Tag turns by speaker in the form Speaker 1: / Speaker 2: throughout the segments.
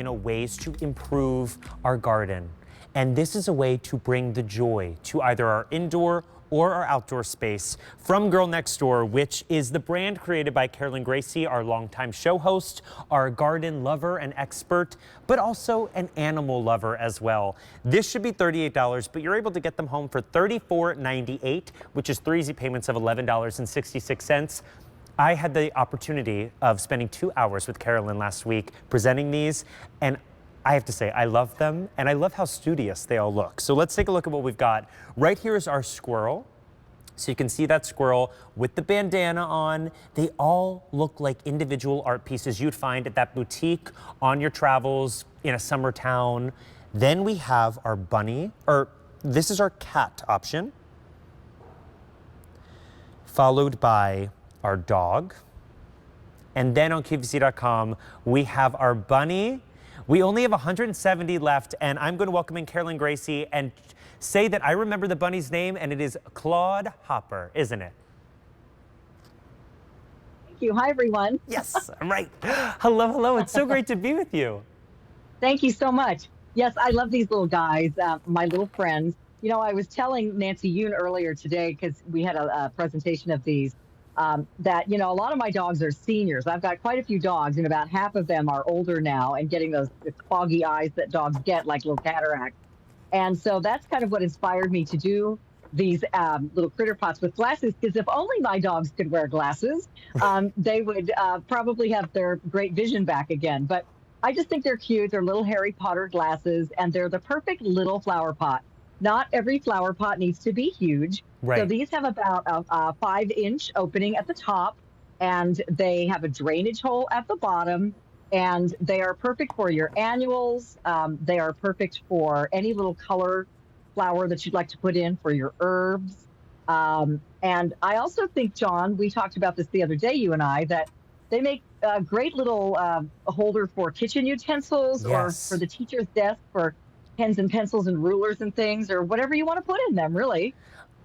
Speaker 1: about, ways to improve our garden. And this is a way to bring the joy to either our indoor or our outdoor space from Girl Next Door, which is the brand created by Carolyn Gracie, our longtime show host, our garden lover and expert, but also an animal lover as well. This should be $38, but you're able to get them home for $34.98, which is 3 easy payments of $11.66. I had the opportunity of spending 2 hours with Carolyn last week presenting these, and I have to say, I love them, and I love how studious they all look. So let's take a look at what we've got. Right here is our squirrel. So you can see that squirrel with the bandana on. They all look like individual art pieces you'd find at that boutique on your travels in a summer town. Then we have our bunny, or this is our cat option, followed by our dog. And then on QVC.com, we have our bunny. We only have 170 left, and I'm going to welcome in Carolyn Gracie and say that I remember the bunny's name, and it is Claude Hopper, isn't it?
Speaker 2: Thank you. Hi, everyone.
Speaker 1: Yes, I'm right. Hello, hello. It's so great to be with you.
Speaker 2: Thank you so much. Yes, I love these little guys, my little friends. I was telling Nancy Yoon earlier today, because we had a presentation of these, that, a lot of my dogs are seniors. I've got quite a few dogs, and about half of them are older now and getting those foggy eyes that dogs get, like little cataracts. And so that's kind of what inspired me to do these little critter pots with glasses, because if only my dogs could wear glasses, they would probably have their great vision back again. But I just think they're cute. They're little Harry Potter glasses, and they're the perfect little flower pot. Not every flower pot needs to be huge.
Speaker 1: Right.
Speaker 2: So these have about a 5-inch opening at the top, and they have a drainage hole at the bottom, and they are perfect for your annuals. They are perfect for any little color flower that you'd like to put in for your herbs. And I also think, John, we talked about this the other day, you and I, that they make a great little holder for kitchen utensils. Yes. Or for the teacher's desk for pens and pencils and rulers and things, or whatever you want to put in them, really.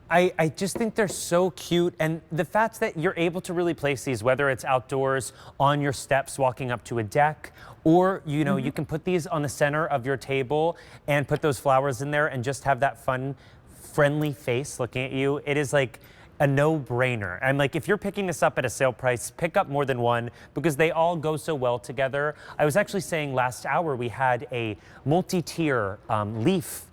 Speaker 1: I just think they're so cute, and the fact that you're able to really place these, whether it's outdoors, on your steps, walking up to a deck, or, you can put these on the center of your table and put those flowers in there and just have that fun, friendly face looking at you. It is like a no-brainer. I'm like, if you're picking this up at a sale price, pick up more than one, because they all go so well together. I was actually saying last hour we had a multi-tier leaf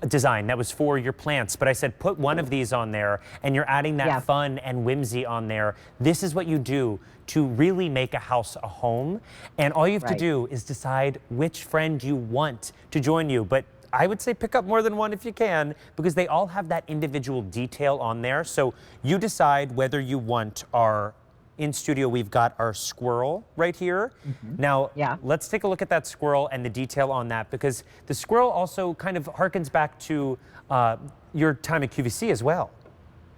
Speaker 1: design that was for your plants, but I said put one of these on there and you're adding that fun and whimsy on there. This is what you do to really make a house a home, and all you have to do is decide which friend you want to join you. But I would say pick up more than one if you can, because they all have that individual detail on there. So you decide whether you want our, in studio, we've got our squirrel right here. Now, let's take a look at that squirrel and the detail on that, because the squirrel also kind of harkens back to your time at QVC as well.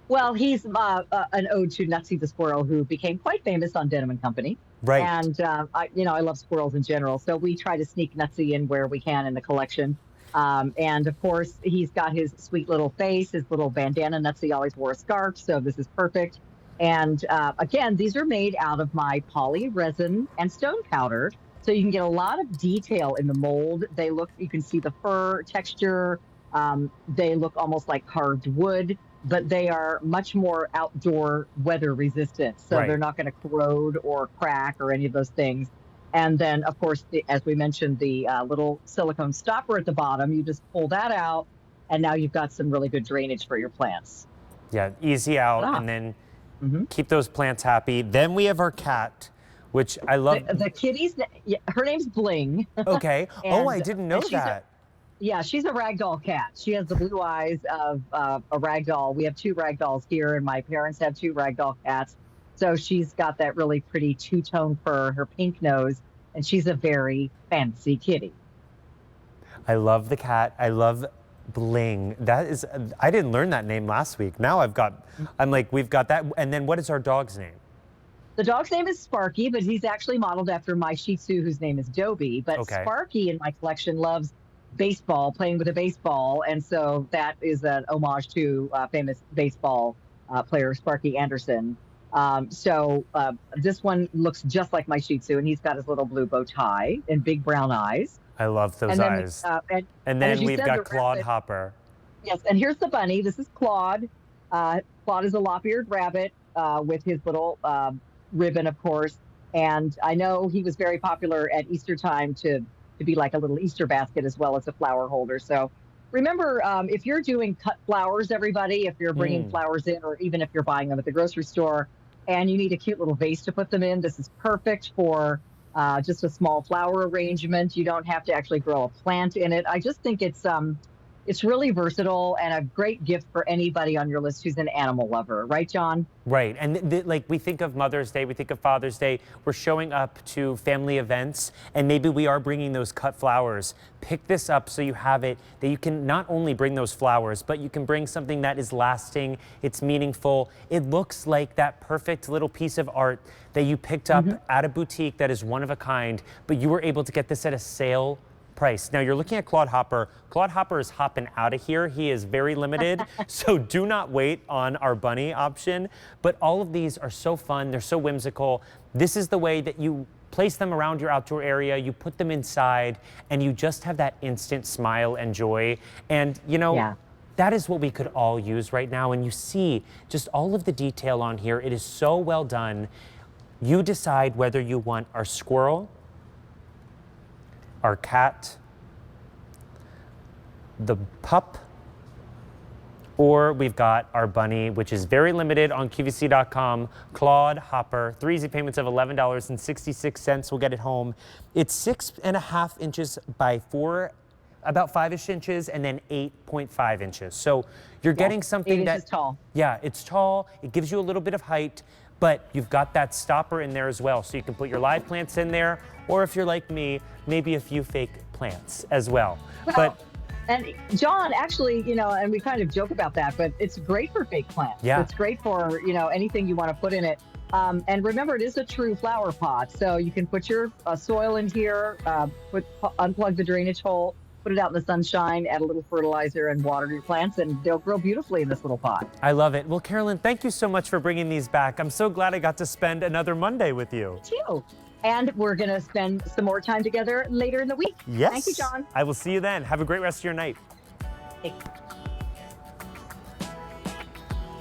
Speaker 2: Well, he's an ode to Nutsy the squirrel, who became quite famous on Denim and Company.
Speaker 1: Right.
Speaker 2: And, I love squirrels in general, so we try to sneak Nutsy in where we can in the collection. And of course, he's got his sweet little face, his little bandana. Nutsy always wore a scarf, so this is perfect. And again, these are made out of my poly resin and stone powder, so you can get a lot of detail in the mold. They look, you can see the fur texture. They look almost like carved wood, but they are much more outdoor weather resistant, so they're not going to corrode or crack or any of those things. And then, of course, as we mentioned, the little silicone stopper at the bottom, you just pull that out, and now you've got some really good drainage for your plants.
Speaker 1: Yeah, easy out, and then keep those plants happy. Then we have our cat, which I love.
Speaker 2: The kitty's, her name's Bling.
Speaker 1: Okay. Oh, I didn't know that.
Speaker 2: She's a ragdoll cat. She has the blue eyes of a ragdoll. We have 2 ragdolls here, and my parents have 2 ragdoll cats. So she's got that really pretty 2-tone fur, her pink nose, and she's a very fancy kitty.
Speaker 1: I love the cat. I love Bling. That is, I didn't learn that name last week. Now I'm like, we've got that. And then what is our dog's name?
Speaker 2: The dog's name is Sparky, but he's actually modeled after my Shih Tzu, whose name is Dobie. But Sparky in my collection loves baseball, playing with a baseball. And so that is an homage to famous baseball player Sparky Anderson. This one looks just like my Shih Tzu, and he's got his little blue bow tie and big brown eyes.
Speaker 1: I love those
Speaker 2: And then,
Speaker 1: eyes.
Speaker 2: and
Speaker 1: Then
Speaker 2: as you
Speaker 1: we've
Speaker 2: said,
Speaker 1: got
Speaker 2: the
Speaker 1: Claude
Speaker 2: rabbit.
Speaker 1: Hopper.
Speaker 2: Yes, and here's the bunny. This is Claude. Claude is a lop-eared rabbit with his little ribbon, of course. And I know he was very popular at Easter time to be like a little Easter basket as well as a flower holder. So remember, if you're doing cut flowers, everybody, if you're bringing
Speaker 1: Mm.
Speaker 2: flowers in, or even if you're buying them at the grocery store, and you need a cute little vase to put them in, this is perfect for just a small flower arrangement. You don't have to actually grow a plant in it. I just think it's really versatile and a great gift for anybody on your list who's an animal lover, right, John?
Speaker 1: Right, and like we think of Mother's Day, we think of Father's Day, we're showing up to family events, and maybe we are bringing those cut flowers. Pick this up so you have it, that you can not only bring those flowers, but you can bring something that is lasting, it's meaningful. It looks like that perfect little piece of art that you picked up at a boutique that is one of a kind, but you were able to get this at a sale price. Now you're looking at Claude Hopper. Claude Hopper is hopping out of here. He is very limited, so do not wait on our bunny option. But all of these are so fun. They're so whimsical. This is the way that you place them around your outdoor area. You put them inside, and you just have that instant smile and joy. And you know,
Speaker 2: Yeah.
Speaker 1: that is what we could all use right now. And you see just all of the detail on here. It is so well done. You decide whether you want our squirrel, our cat, the pup, or we've got our bunny, which is very limited on QVC.com. Claude Hopper, 3 easy payments of $11.66 will get it home. It's 6.5 inches by about 5-ish inches, and then 8.5 inches. So you're getting something
Speaker 2: 8
Speaker 1: that,
Speaker 2: inches tall.
Speaker 1: yeah, it's tall. It gives you a little bit of height, but you've got that stopper in there as well. So you can put your live plants in there, or if you're like me, maybe a few fake plants as well. But
Speaker 2: And John, actually, and we kind of joke about that, but it's great for fake plants.
Speaker 1: Yeah.
Speaker 2: It's great for, anything you want to put in it. And remember, it is a true flower pot. So you can put your soil in here, unplug the drainage hole, put it out in the sunshine, add a little fertilizer, and water your plants, and they'll grow beautifully in this little pot.
Speaker 1: I love it. Well, Carolyn, thank you so much for bringing these back. I'm so glad I got to spend another Monday with you.
Speaker 2: Too. And we're going to spend some more time together later in the week.
Speaker 1: Yes.
Speaker 2: Thank you, John.
Speaker 1: I will see you then. Have a great rest of your night.
Speaker 2: Thanks.